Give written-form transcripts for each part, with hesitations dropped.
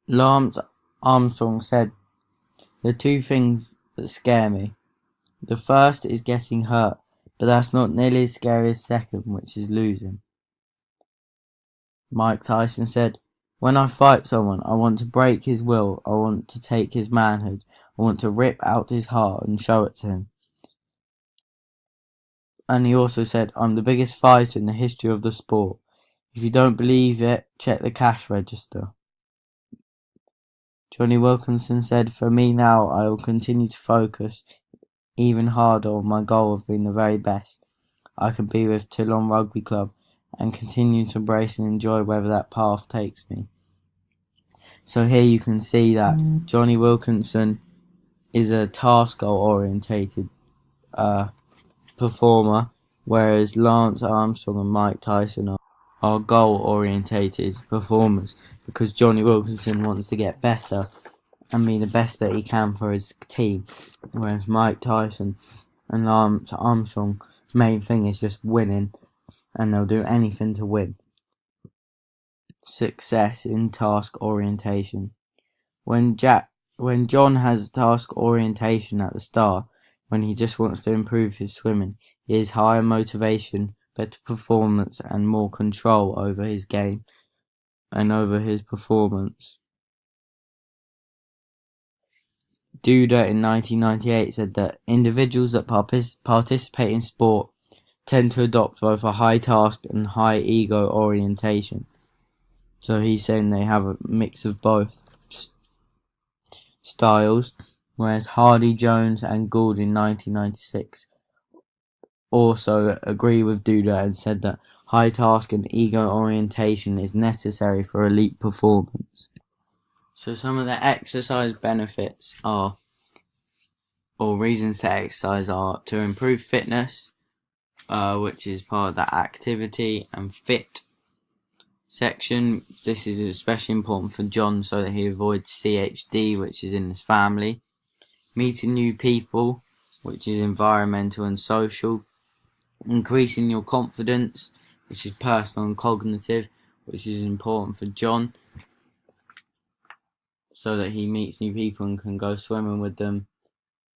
Lance Armstrong said, "The two things that scare me. The first is getting hurt, but that's not nearly as scary as second, which is losing." Mike Tyson said, "When I fight someone, I want to break his will, I want to take his manhood, I want to rip out his heart and show it to him." And he also said, "I'm the biggest fighter in the history of the sport. If you don't believe it, check the cash register." Johnny Wilkinson said, "For me now, I will continue to focus even harder on my goal of being the very best I can be with Toulon Rugby Club and continue to embrace and enjoy wherever that path takes me." So here you can see that Johnny Wilkinson is a task goal orientated performer, whereas Lance Armstrong and Mike Tyson are goal orientated performers, because Johnny Wilkinson wants to get better and be the best that he can for his team, whereas Mike Tyson and Lance Armstrong main thing is just winning, and they'll do anything to win. Success in task orientation. When John has task orientation at the start, when he just wants to improve his swimming, he has higher motivation, better performance, and more control over his game and over his performance. Duda in 1998 said that individuals that participate in sport tend to adopt both a high task and high ego orientation. So he's saying they have a mix of both styles, whereas Hardy, Jones and Gould in 1996 also agree with Duda and said that high task and ego orientation is necessary for elite performance. So some of the exercise benefits are, or reasons to exercise are, to improve fitness, which is part of that activity and fit section. This is especially important for John so that he avoids CHD, which is in his family. Meeting new people, which is environmental and social. Increasing your confidence, which is personal and cognitive, which is important for John so that he meets new people and can go swimming with them,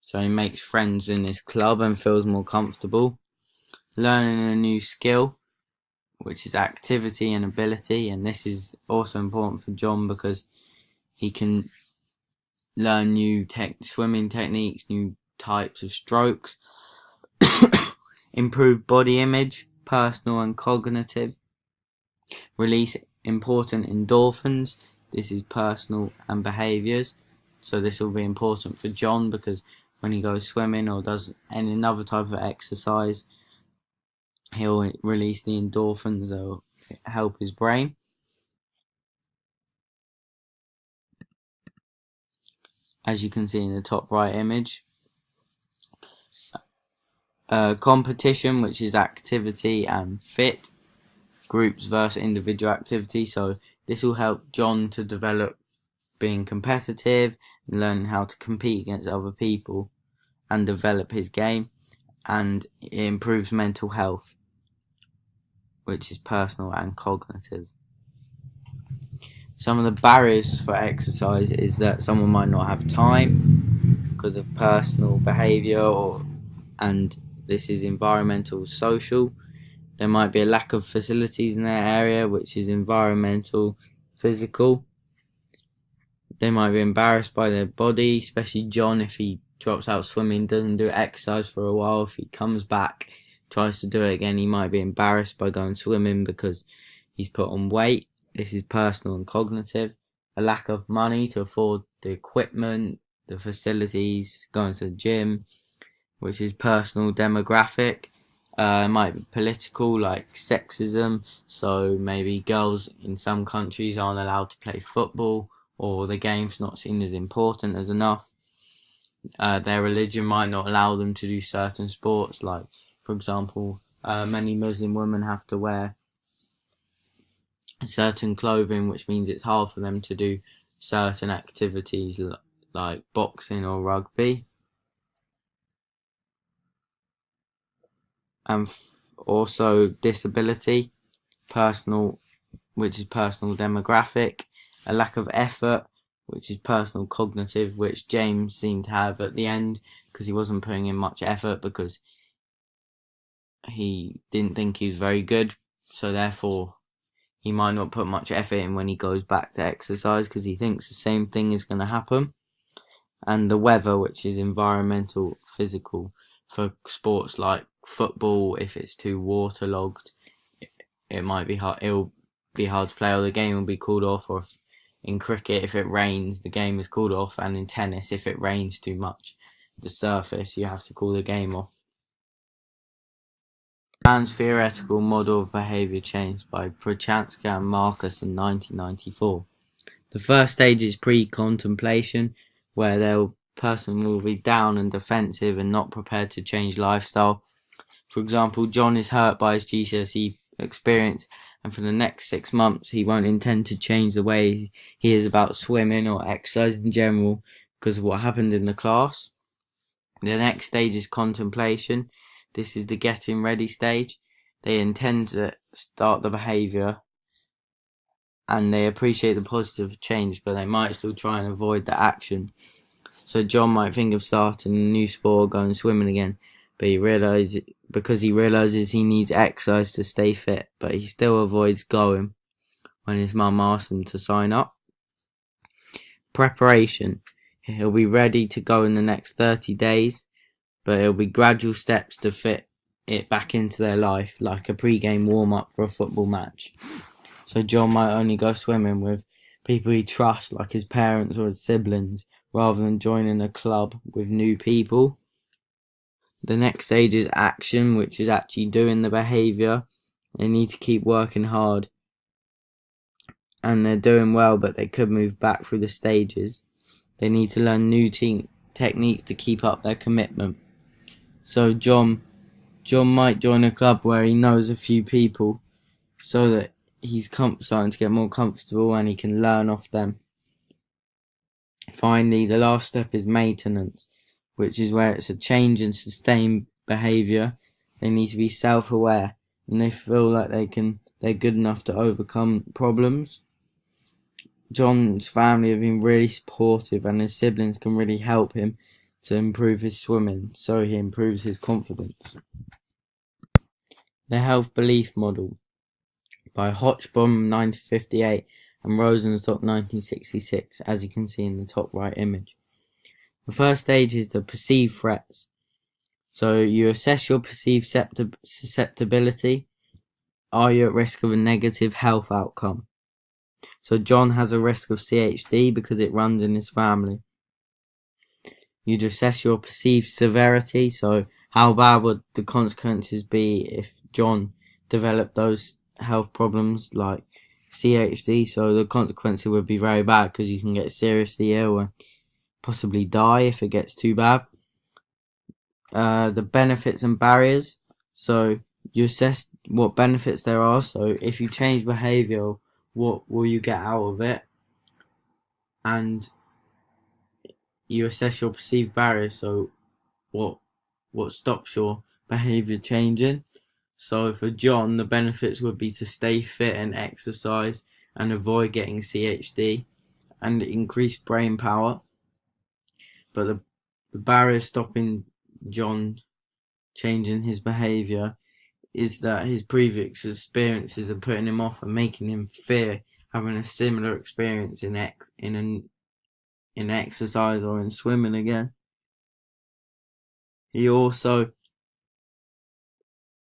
so he makes friends in his club and feels more comfortable. Learning a new skill, which is activity and ability, and this is also important for John because he can learn new swimming techniques, new types of strokes. Improve body image, personal and cognitive. Release important endorphins. This is personal and behaviours. So this will be important for John because when he goes swimming or does any another type of exercise, he'll release the endorphins that will help his brain. As you can see in the top right image. Competition, which is activity and fit. Groups versus individual activity. So this will help John to develop being competitive and learning how to compete against other people and develop his game, and it improves mental health, which is personal and cognitive. Some of the barriers for exercise is that someone might not have time because of personal behaviour, and this is environmental, social. There might be a lack of facilities in their area, which is environmental, physical. They might be embarrassed by their body, especially John if he drops out swimming, doesn't do exercise for a while. If he comes back, tries to do it again, he might be embarrassed by going swimming because he's put on weight. This is personal and cognitive. A lack of money to afford the equipment, the facilities, going to the gym, which is personal, demographic. It might be political, like sexism. So maybe girls in some countries aren't allowed to play football, or the game's not seen as important as enough. Their religion might not allow them to do certain sports, like, for example, many Muslim women have to wear certain clothing, which means it's hard for them to do certain activities like boxing or rugby. And also disability, personal which is personal demographic, a lack of effort, which is personal cognitive, which James seemed to have at the end because he wasn't putting in much effort because he didn't think he was very good, so therefore he might not put much effort in when he goes back to exercise because he thinks the same thing is going to happen. And the weather, which is environmental, physical, for sports like football, if it's too waterlogged, it might be hard. It'll be hard to play, or the game will be called off. Or in cricket, if it rains, the game is called off. And in tennis, if it rains too much, the surface, you have to call the game off. Brand's theoretical model of behaviour change by Prochaska and Marcus in 1994. The first stage is pre-contemplation, where the person will be down and defensive and not prepared to change lifestyle. For example, John is hurt by his GCSE experience, and for the next 6 months he won't intend to change the way he is about swimming or exercise in general because of what happened in the class. The next stage is contemplation. This is the getting ready stage. They intend to start the behaviour and they appreciate the positive change, but they might still try and avoid the action. So John might think of starting a new sport or going swimming again, but he realises he needs exercise to stay fit, but he still avoids going when his mum asks him to sign up. Preparation. He'll be ready to go in the next 30 days, but it'll be gradual steps to fit it back into their life, like a pre-game warm-up for a football match. So John might only go swimming with people he trusts, like his parents or his siblings, rather than joining a club with new people. The next stage is action, which is actually doing the behaviour. They need to keep working hard. And they're doing well, but they could move back through the stages. They need to learn new techniques to keep up their commitment. So John might join a club where he knows a few people so that he's starting to get more comfortable and he can learn off them. Finally, the last step is maintenance, which is where it's a change and sustained behaviour. They need to be self-aware and they feel like they're good enough to overcome problems. John's family have been really supportive and his siblings can really help him to improve his swimming, so he improves his confidence. The health belief model by Hochbaum 1958 and Rosenstock 1966, as you can see in the top right image. The first stage is the perceived threats. So you assess your perceived susceptibility. Are you at risk of a negative health outcome? So John has a risk of CHD because it runs in his family. You'd assess your perceived severity. So how bad would the consequences be if John developed those health problems like CHD? So the consequences would be very bad because you can get seriously ill and possibly die if it gets too bad. The benefits and barriers. So you assess what benefits there are. So if you change behaviour, what will you get out of it? And you assess your perceived barriers. So what stops your behaviour changing? So for John, the benefits would be to stay fit and exercise and avoid getting CHD and increase brain power. But the barrier stopping John changing his behaviour is that his previous experiences are putting him off and making him fear having a similar experience in exercise or in swimming again. He also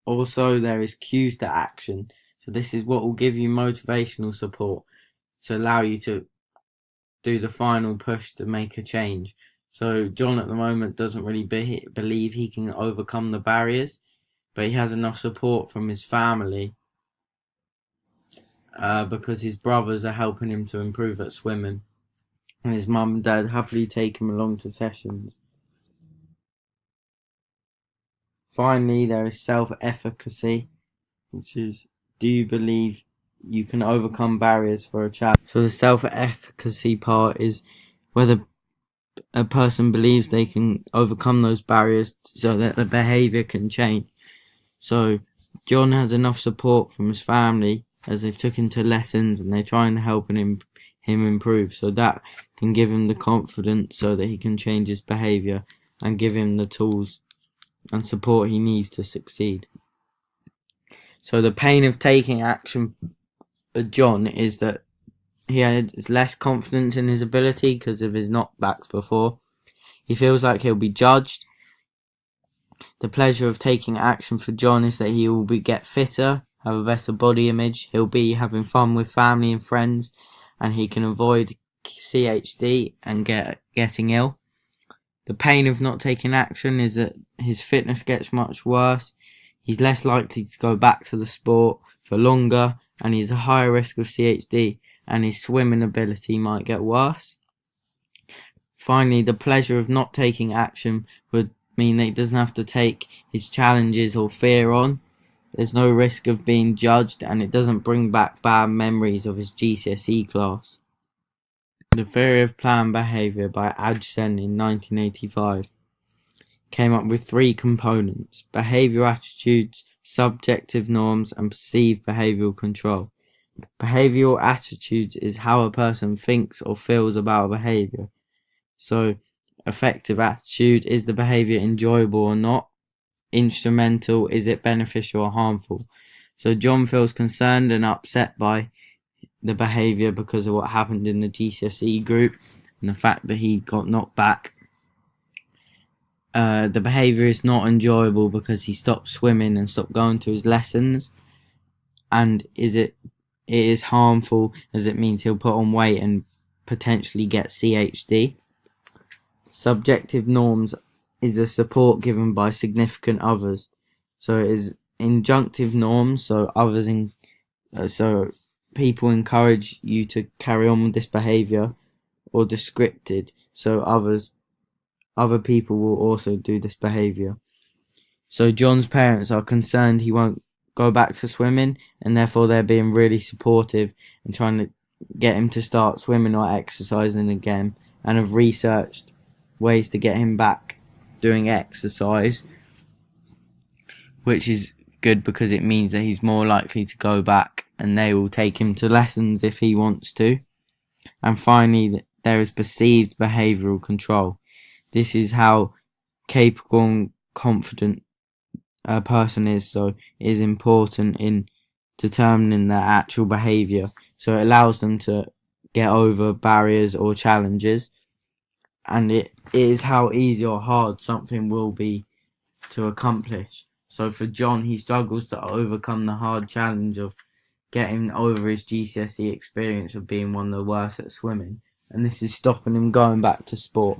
there is cues to action. So this is what will give you motivational support to allow you to do the final push to make a change. So John at the moment doesn't really believe he can overcome the barriers, but he has enough support from his family because his brothers are helping him to improve at swimming, and his mum and dad happily take him along to sessions. Finally, there is self-efficacy, which is, do you believe you can overcome barriers for a challenge? So the self-efficacy part is whether a person believes they can overcome those barriers so that the behaviour can change. So John has enough support from his family as they've took him to lessons and they're trying to help him improve. So that can give him the confidence so that he can change his behaviour and give him the tools and support he needs to succeed. So the pain of taking action for John is that he had less confidence in his ability because of his knockbacks before. He feels like he'll be judged. The pleasure of taking action for John is that he will get fitter, have a better body image. He'll be having fun with family and friends, and he can avoid CHD and getting ill. The pain of not taking action is that his fitness gets much worse. He's less likely to go back to the sport for longer, and he's a higher risk of CHD, and his swimming ability might get worse. Finally, the pleasure of not taking action would mean that he doesn't have to take his challenges or fear on. There's no risk of being judged, and it doesn't bring back bad memories of his GCSE class. The Theory of Planned Behaviour by Adjcent in 1985 came up with 3 components: behavioural attitudes, subjective norms, and perceived behavioural control. Behavioural attitudes is how a person thinks or feels about a behaviour. So, affective attitude, is the behaviour enjoyable or not? Instrumental, is it beneficial or harmful? So John feels concerned and upset by the behaviour because of what happened in the GCSE group and the fact that he got knocked back. The behaviour is not enjoyable because he stopped swimming and stopped going to his lessons. And it is harmful as it means he'll put on weight and potentially get CHD. Subjective norms is the support given by significant others. So it is injunctive norms, so so people encourage you to carry on with this behaviour, or descripted, so other people will also do this behaviour. So John's parents are concerned he won't go back to swimming, and therefore they're being really supportive and trying to get him to start swimming or exercising again, and have researched ways to get him back doing exercise, which is good because it means that he's more likely to go back and they will take him to lessons if he wants to. And finally, there is perceived behavioural control. This is how capable and confident a person is, so it is important in determining their actual behaviour. So it allows them to get over barriers or challenges, and it is how easy or hard something will be to accomplish. So for John, he struggles to overcome the hard challenge of getting over his GCSE experience of being one of the worst at swimming, and this is stopping him going back to sport.